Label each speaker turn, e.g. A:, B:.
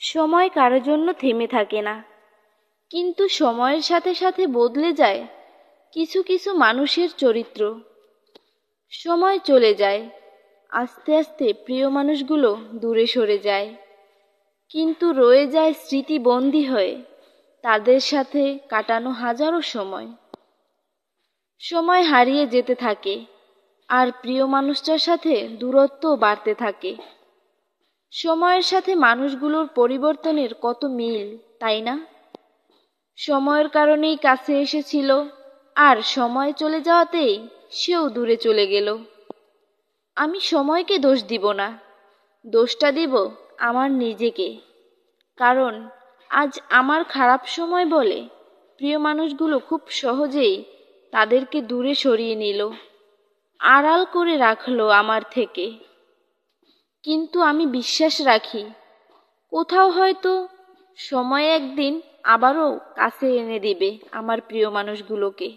A: সময় কারো জন্য থেমে থাকে না, কিন্তু সময়ের সাথে সাথে বদলে যায় কিছু কিছু মানুষের চরিত্র। সময় চলে যায়, আস্তে আস্তে প্রিয় মানুষগুলো দূরে সরে যায়, কিন্তু রয়ে যায় স্মৃতিবন্দী হয়ে তাদের সাথে কাটানো হাজারো সময়। সময় হারিয়ে যেতে থাকে, আর প্রিয় মানুষটার সাথে দূরত্ব বাড়তে থাকে। সময়ের সাথে মানুষগুলোর পরিবর্তনের কত মিল, তাই না? সময়ের কারণেই কাছে এসেছিল, আর সময় চলে যাওয়াতেই সেও দূরে চলে গেল। আমি সময়কে দোষ দিব না, দোষটা দিব আমার নিজেকে। কারণ আজ আমার খারাপ সময় বলে প্রিয় মানুষগুলো খুব সহজেই তাদেরকে দূরে সরিয়ে নিল, আড়াল করে রাখলো আমার থেকে। কিন্তু আমি বিশ্বাস রাখি, কোথাও হয়তো সময় একদিন আবারও কাছে এনে দিবে আমার প্রিয় মানুষগুলোকে।